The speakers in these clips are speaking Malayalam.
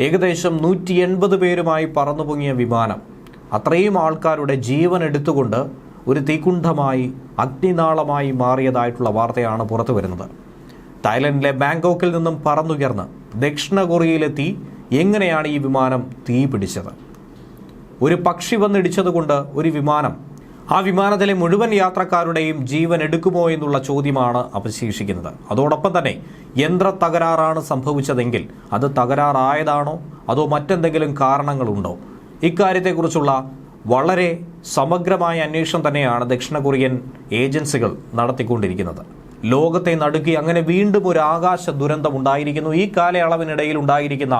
ഏകദേശം 180 പേരുമായി പറന്നുപൊങ്ങിയ വിമാനം അത്രയും ആൾക്കാരുടെ ജീവൻ എടുത്തുകൊണ്ട് ഒരു തീക്കുണ്ഡമായി അഗ്നിനാളമായി മാറിയതായിട്ടുള്ള വാർത്തയാണ് പുറത്തു വരുന്നത്. തായ്ലൻഡിലെ ബാങ്കോക്കിൽ നിന്നും പറന്നുയർന്ന് ദക്ഷിണ കൊറിയയിലെത്തി എങ്ങനെയാണ് ഈ വിമാനം തീ പിടിച്ചത്? ഒരു പക്ഷി വന്നിടിച്ചതുകൊണ്ട് ഒരു വിമാനം, ആ വിമാനത്തിലെ മുഴുവൻ യാത്രക്കാരുടെയും ജീവൻ എടുക്കുമോ എന്നുള്ള ചോദ്യമാണ് അവശേഷിക്കുന്നത്. അതോടൊപ്പം തന്നെ യന്ത്ര തകരാറാണ് സംഭവിച്ചതെങ്കിൽ അത് തകരാറായതാണോ അതോ മറ്റെന്തെങ്കിലും കാരണങ്ങളുണ്ടോ? ഇക്കാര്യത്തെക്കുറിച്ചുള്ള വളരെ സമഗ്രമായ അന്വേഷണം തന്നെയാണ് ദക്ഷിണ കൊറിയൻ ഏജൻസികൾ നടത്തിക്കൊണ്ടിരിക്കുന്നത്. ലോകത്തെ നടുക്കി അങ്ങനെ വീണ്ടും ഒരു ആകാശ ദുരന്തം ഉണ്ടായിരിക്കുന്നു. ഈ കാലയളവിനിടയിൽ ഉണ്ടായിരിക്കുന്ന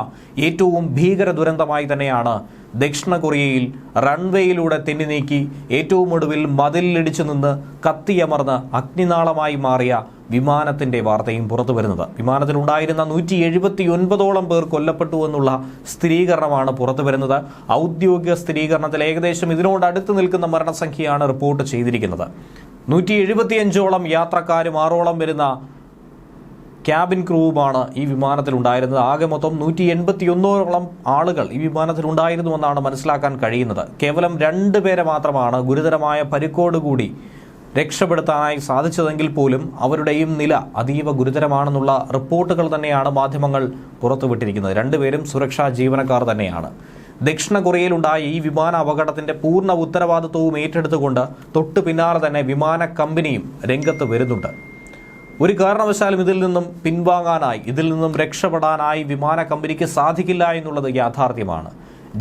ഏറ്റവും ഭീകര ദുരന്തമായി തന്നെയാണ് ദക്ഷിണ കൊറിയയിൽ റൺവേയിലൂടെ തെന്നി നീക്കി ഏറ്റവും ഒടുവിൽ മതിലിടിച്ചു നിന്ന് കത്തിയമർന്ന് അഗ്നിനാളമായി മാറിയ വിമാനത്തിന്റെ വാർത്തയും പുറത്തു വരുന്നത്. വിമാനത്തിലുണ്ടായിരുന്ന 179ഓളം പേർ കൊല്ലപ്പെട്ടു എന്നുള്ള സ്ഥിരീകരണമാണ് പുറത്തു വരുന്നത്. ഔദ്യോഗിക സ്ഥിരീകരണത്തിൽ ഏകദേശം ഇതിനോടടുത്ത് നിൽക്കുന്ന മരണസംഖ്യയാണ് റിപ്പോർട്ട് ചെയ്തിരിക്കുന്നത്. 175ഓളം യാത്രക്കാരും 6ഓളം വരുന്ന ക്യാബിൻ ക്രൂവുമാണ് ഈ വിമാനത്തിലുണ്ടായിരുന്നത്. ആകെ മൊത്തം 181ഓളം ആളുകൾ ഈ വിമാനത്തിലുണ്ടായിരുന്നുവെന്നാണ് മനസ്സിലാക്കാൻ കഴിയുന്നത്. കേവലം 2 പേരെ മാത്രമാണ് ഗുരുതരമായ പരിക്കോടുകൂടി രക്ഷപ്പെടുത്താനായി സാധിച്ചതെങ്കിൽ പോലും അവരുടെയും നില അതീവ ഗുരുതരമാണെന്നുള്ള റിപ്പോർട്ടുകൾ തന്നെയാണ് മാധ്യമങ്ങൾ പുറത്തുവിട്ടിരിക്കുന്നത്. 2 പേരും സുരക്ഷാ ജീവനക്കാർ തന്നെയാണ്. ദക്ഷിണ കൊറിയയിലുണ്ടായ ഈ വിമാന അപകടത്തിന്റെ പൂർണ്ണ ഉത്തരവാദിത്വവും ഏറ്റെടുത്തുകൊണ്ട് തൊട്ടു പിന്നാലെ തന്നെ വിമാന കമ്പനിയും രംഗത്ത് വരുന്നുണ്ട്. ഒരു കാരണവശാലും ഇതിൽ നിന്നും പിൻവാങ്ങാനായി, ഇതിൽ നിന്നും രക്ഷപ്പെടാനായി വിമാന കമ്പനിക്ക് സാധിക്കില്ല എന്നുള്ളത് യാഥാർത്ഥ്യമാണ്.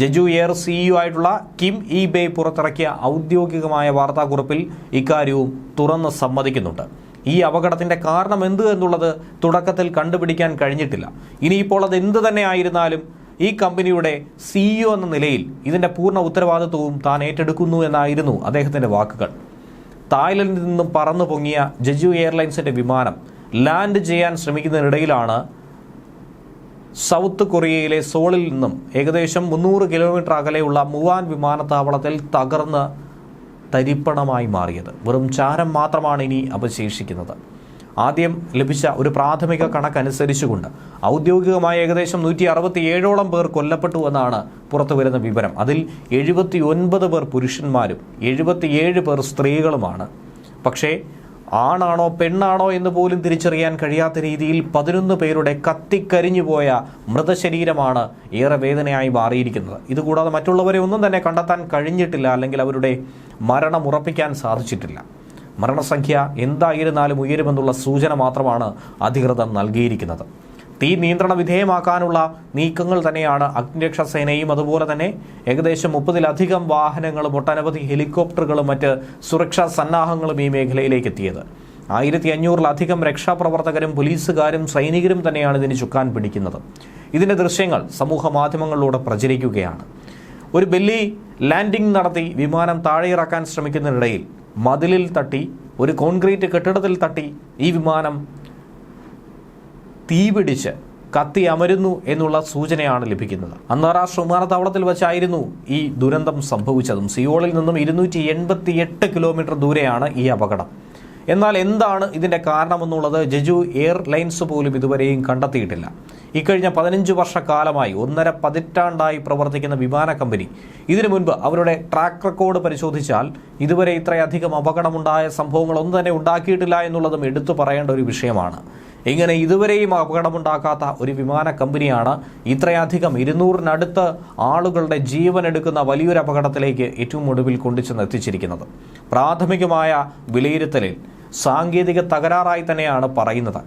ജെജു എയർ സിഇഒ ആയിട്ടുള്ള കിം ഇ ബേ പുറത്തിറക്കിയ ഔദ്യോഗികമായ വാർത്താക്കുറിപ്പിൽ ഇക്കാര്യവും തുറന്ന് സമ്മതിക്കുന്നുണ്ട്. ഈ അപകടത്തിന്റെ കാരണം എന്ത് എന്നുള്ളത് തുടക്കത്തിൽ കണ്ടുപിടിക്കാൻ കഴിഞ്ഞിട്ടില്ല. ഇനിയിപ്പോൾ അത് എന്ത് തന്നെ ആയിരുന്നാലും ഈ കമ്പനിയുടെ സിഇഒ എന്ന നിലയിൽ ഇതിന്റെ പൂർണ്ണ ഉത്തരവാദിത്വവും താൻ ഏറ്റെടുക്കുന്നു എന്നായിരുന്നു അദ്ദേഹത്തിന്റെ വാക്കുകൾ. തായ്ലൻഡിൽ നിന്നും പറന്നു പൊങ്ങിയ ജെജു എയർലൈൻസിന്റെ വിമാനം ലാൻഡ് ചെയ്യാൻ ശ്രമിക്കുന്നതിനിടയിലാണ് സൗത്ത് കൊറിയയിലെ സോളിൽ നിന്നും ഏകദേശം 300 കിലോമീറ്റർ അകലെയുള്ള മുവാൻ വിമാനത്താവളത്തിൽ തകർന്ന് തരിപ്പണമായി മാറിയത്. വെറും ചാരം മാത്രമാണ് ഇനി അവശേഷിക്കുന്നത്. ആദ്യം ലഭിച്ച ഒരു പ്രാഥമിക കണക്കനുസരിച്ചുകൊണ്ട് ഔദ്യോഗികമായി ഏകദേശം 167ഓളം പേർ കൊല്ലപ്പെട്ടു എന്നാണ് പുറത്തുവരുന്ന വിവരം. അതിൽ 79 പേർ പുരുഷന്മാരും 77 പേർ സ്ത്രീകളുമാണ്. പക്ഷേ ആണാണോ പെണ്ണാണോ എന്ന് പോലും തിരിച്ചറിയാൻ കഴിയാത്ത രീതിയിൽ 11 പേരുടെ കത്തിക്കരിഞ്ഞുപോയ മൃതശരീരമാണ് ഏറെ വേദനയായി മാറിയിരിക്കുന്നത്. ഇതുകൂടാതെ മറ്റുള്ളവരെ ഒന്നും തന്നെ കണ്ടെത്താൻ കഴിഞ്ഞിട്ടില്ല, അല്ലെങ്കിൽ അവരുടെ മരണം ഉറപ്പിക്കാൻ സാധിച്ചിട്ടില്ല. മരണസംഖ്യ എന്തായിരുന്നാലും ഉയരുമെന്നുള്ള സൂചന മാത്രമാണ് അധികൃതർ നൽകിയിരിക്കുന്നത്. തീ നിയന്ത്രണ വിധേയമാക്കാനുള്ള നീക്കങ്ങൾ തന്നെയാണ് അഗ്നിരക്ഷാ സേനയും അതുപോലെ തന്നെ ഏകദേശം 30ലധികം വാഹനങ്ങളും ഒട്ടനവധി ഹെലികോപ്റ്ററുകളും മറ്റ് സുരക്ഷാ സന്നാഹങ്ങളും ഈ മേഖലയിലേക്ക് എത്തിയത്. 1500ലധികം രക്ഷാപ്രവർത്തകരും പോലീസുകാരും സൈനികരും തന്നെയാണ് ഇതിന് ചുക്കാൻ പിടിക്കുന്നത്. ഇതിന്റെ ദൃശ്യങ്ങൾ സമൂഹ മാധ്യമങ്ങളിലൂടെ പ്രചരിക്കുകയാണ്. ഒരു ബെല്ലി ലാൻഡിംഗ് നടത്തി വിമാനം താഴെയിറക്കാൻ ശ്രമിക്കുന്നതിനിടയിൽ മതിലിൽ തട്ടി, ഒരു കോൺക്രീറ്റ് കെട്ടിടത്തിൽ തട്ടി ഈ വിമാനം തീപിടിച്ച് കത്തി അമരുന്നു എന്നുള്ള സൂചനയാണ് ലഭിക്കുന്നത്. അന്താരാഷ്ട്ര വിമാനത്താവളത്തിൽ വെച്ചായിരുന്നു ഈ ദുരന്തം സംഭവിച്ചതും. സിയോളിൽ നിന്നും 288 കിലോമീറ്റർ ദൂരെയാണ് ഈ അപകടം. എന്നാൽ എന്താണ് ഇതിന്റെ കാരണമെന്നുള്ളത് ജെജു എയർലൈൻസ് പോലും ഇതുവരെയും കണ്ടെത്തിയിട്ടില്ല. ഇക്കഴിഞ്ഞ 15 വർഷക്കാലമായി 1.5 പതിറ്റാണ്ടായി പ്രവർത്തിക്കുന്ന വിമാന കമ്പനി ഇതിനു മുൻപ് അവരുടെ ട്രാക്ക് റെക്കോർഡ് പരിശോധിച്ചാൽ ഇതുവരെ ഇത്രയധികം അപകടമുണ്ടായ സംഭവങ്ങളൊന്നും തന്നെ ഉണ്ടാക്കിയിട്ടില്ല എന്നുള്ളതും എടുത്തു പറയേണ്ട ഒരു വിഷയമാണ്. ഇങ്ങനെ ഇതുവരെയും അപകടമുണ്ടാക്കാത്ത ഒരു വിമാന കമ്പനിയാണ് ഇത്രയധികം 200-നടുത്ത് ആളുകളുടെ ജീവൻ എടുക്കുന്ന വലിയൊരു അപകടത്തിലേക്ക് ഏറ്റവും ഒടുവിൽ കൊണ്ടുചെന്ന് എത്തിച്ചിരിക്കുന്നത്. പ്രാഥമികമായ വിലയിരുത്തലിൽ സാങ്കേതിക തകരാറായി തന്നെയാണ് പറയുന്നത്.